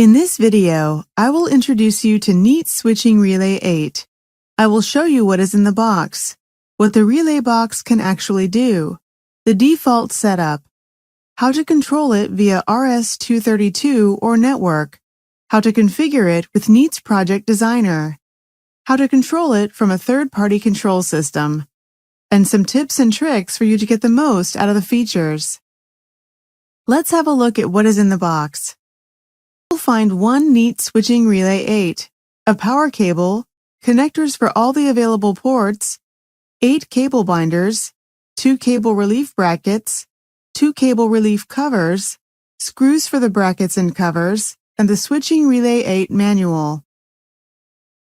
In this video, I will introduce you to Neets Switching Relay 8. I will show you what is in the box, what the relay box can actually do, the default setup, how to control it via RS-232 or network, how to configure it with Neets Project Designer, how to control it from a third-party control system, and some tips and tricks for you to get the most out of the features. Let's have a look at what is in the box. You'll find one Neets Switching Relay 8, a power cable, connectors for all the available ports, 8 cable binders, 2 cable relief brackets, 2 cable relief covers, screws for the brackets and covers, and the Switching Relay 8 manual.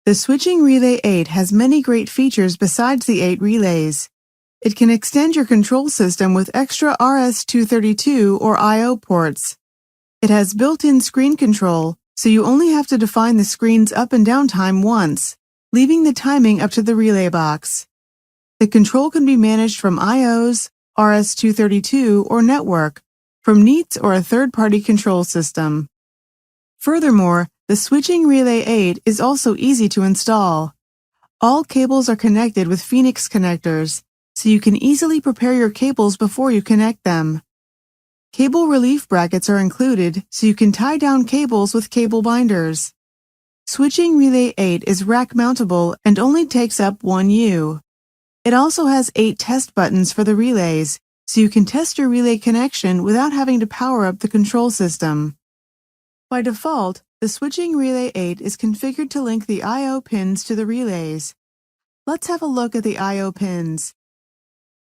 The Switching Relay 8 has many great features besides the 8 relays. It can extend your control system with extra RS-232 or I/O ports. It has built-in screen control, so you only have to define the screen's up and down time once, leaving the timing up to the relay box. The control can be managed from I/Os, RS-232, or network, from Neets or a third-party control system. Furthermore, the Switching Relay 8 is also easy to install. All cables are connected with Phoenix connectors, so you can easily prepare your cables before you connect them. Cable relief brackets are included, so you can tie down cables with cable binders. Switching Relay 8 is rack-mountable and only takes up 1 U. It also has 8 test buttons for the relays, so you can test your relay connection without having to power up the control system. By default, the Switching Relay 8 is configured to link the I/O pins to the relays. Let's have a look at the I/O pins.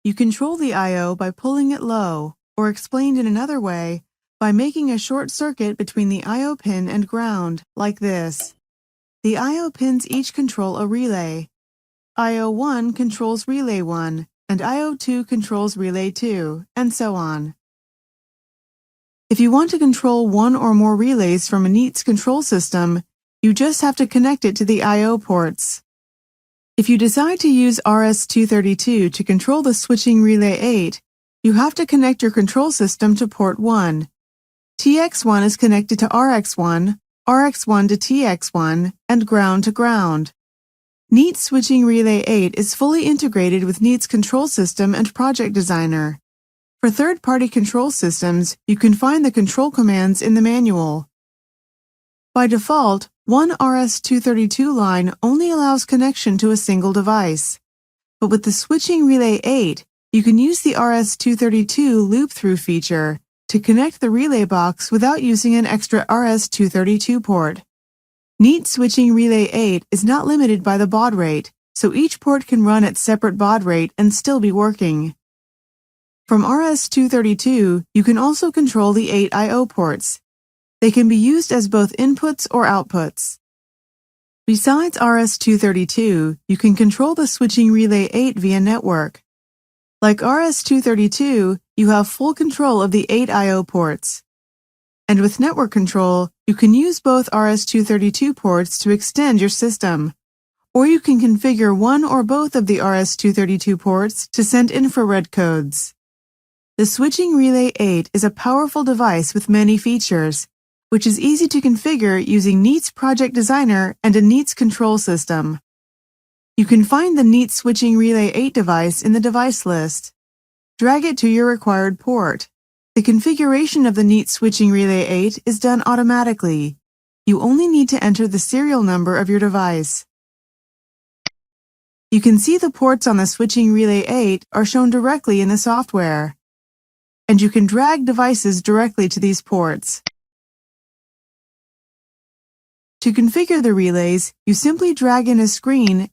You control the I/O by pulling it low, or explained in another way, by making a short circuit between the I/O pin and ground, like this. The I/O pins each control a relay. I/O1 controls Relay 1, and I/O2 controls Relay 2, and so on. If you want to control one or more relays from a Neets control system, you just have to connect it to the I/O ports. If you decide to use RS-232 to control the Switching Relay 8, you have to connect your control system to port 1. TX1 is connected to RX1, RX1 to TX1, and ground to ground. Neets Switching Relay 8 is fully integrated with Neets Control System and Project Designer. For third-party control systems, you can find the control commands in the manual. By default, one RS-232 line only allows connection to a single device. But with the Switching Relay 8, you can use the RS-232 loop-through feature to connect the relay box without using an extra RS-232 port. Neets Switching Relay 8 is not limited by the baud rate, so each port can run at separate baud rate and still be working. From RS-232, you can also control the 8 I/O ports. They can be used as both inputs or outputs. Besides RS-232, you can control the Switching Relay 8 via network. Like RS-232, you have full control of the 8 I/O ports. And with network control, you can use both RS-232 ports to extend your system. Or you can configure one or both of the RS-232 ports to send infrared codes. The Switching Relay 8 is a powerful device with many features, which is easy to configure using Neets Project Designer and a Neets control system. You can find the Neets Switching Relay 8 device in the device list. Drag it to your required port. The configuration of the Neets Switching Relay 8 is done automatically. You only need to enter the serial number of your device. You can see the ports on the Switching Relay 8 are shown directly in the software. And you can drag devices directly to these ports. To configure the relays, you simply drag in a screen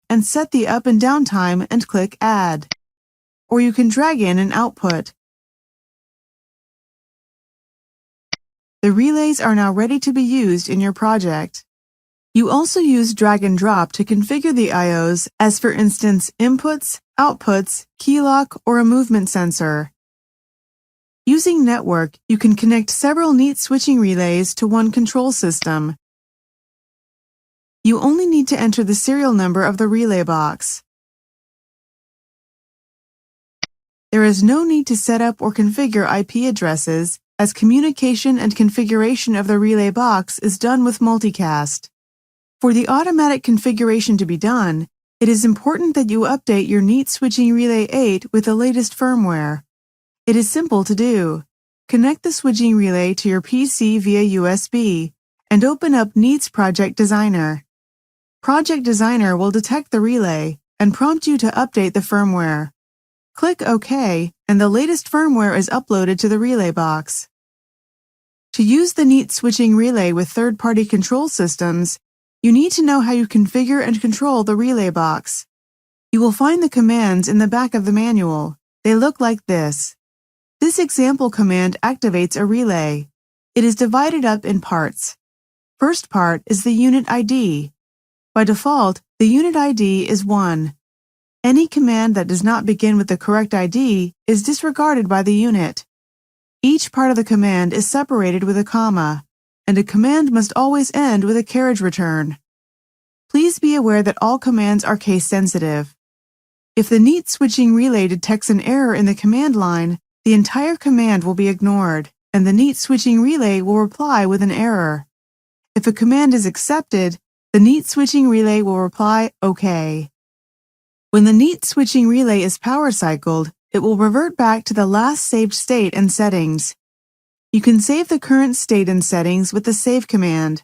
and set the up and down time and click Add. Or you can drag in an output. The relays are now ready to be used in your project. You also use drag and drop to configure the I/Os as, for instance, inputs, outputs, key lock, or a movement sensor. Using network, you can connect several Neets switching relays to one control system. You only need to enter the serial number of the relay box. There is no need to set up or configure IP addresses as communication and configuration of the relay box is done with multicast. For the automatic configuration to be done, it is important that you update your Neets Switching Relay 8 with the latest firmware. It is simple to do. Connect the switching relay to your PC via USB and open up Neets Project Designer. Project Designer will detect the relay and prompt you to update the firmware. Click OK, and the latest firmware is uploaded to the relay box. To use the Neets Switching Relay with third-party control systems, you need to know how you configure and control the relay box. You will find the commands in the back of the manual. They look like this. This example command activates a relay. It is divided up in parts. First part is the unit ID. By default, the unit ID is 1. Any command that does not begin with the correct ID is disregarded by the unit. Each part of the command is separated with a comma, and a command must always end with a carriage return. Please be aware that all commands are case-sensitive. If the Neets Switching Relay detects an error in the command line, the entire command will be ignored, and the Neets Switching Relay will reply with an error. If a command is accepted, the Neets Switching Relay will reply OK. When the Neets Switching Relay is power cycled, it will revert back to the last saved state and settings. You can save the current state and settings with the Save command.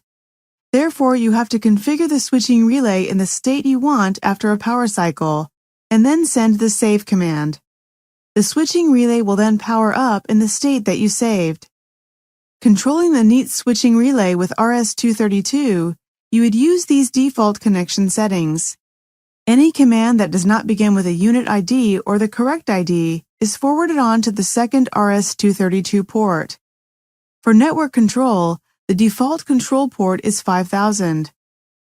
Therefore, you have to configure the switching relay in the state you want after a power cycle, and then send the Save command. The switching relay will then power up in the state that you saved. Controlling the Neets Switching Relay with RS-232, you would use these default connection settings. Any command that does not begin with a unit ID or the correct ID is forwarded on to the second RS-232 port. For network control, the default control port is 5000.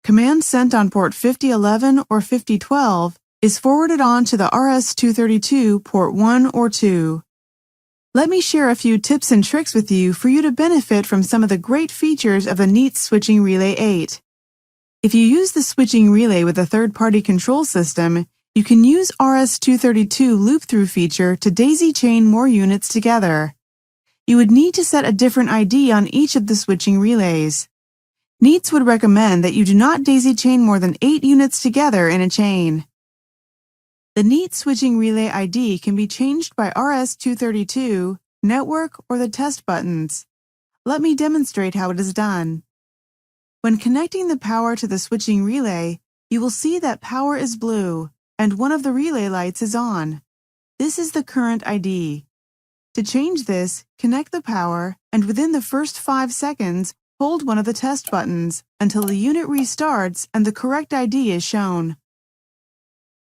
Command sent on port 5011 or 5012 is forwarded on to the RS-232 port 1 or 2. Let me share a few tips and tricks with you for you to benefit from some of the great features of the Neets Switching Relay 8. If you use the switching relay with a third-party control system, you can use RS-232 loop-through feature to daisy-chain more units together. You would need to set a different ID on each of the switching relays. Neets would recommend that you do not daisy-chain more than 8 units together in a chain. The Neets Switching Relay ID can be changed by RS-232, Network, or the test buttons. Let me demonstrate how it is done. When connecting the power to the switching relay, you will see that power is blue, and one of the relay lights is on. This is the current ID. To change this, connect the power, and within the first 5 seconds, hold one of the test buttons until the unit restarts and the correct ID is shown.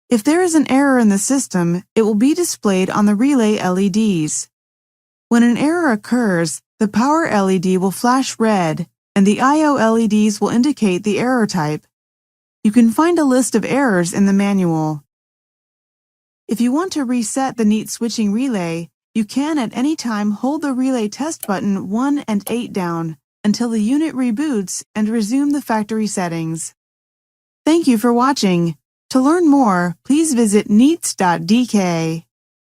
If there is an error in the system, it will be displayed on the relay LEDs. When an error occurs, the power LED will flash red, and the I/O LEDs will indicate the error type. You can find a list of errors in the manual. If you want to reset the Neets Switching Relay, you can at any time hold the relay test button 1 and 8 down until the unit reboots and resume the factory settings. Thank you for watching. To learn more, please visit neets.dk.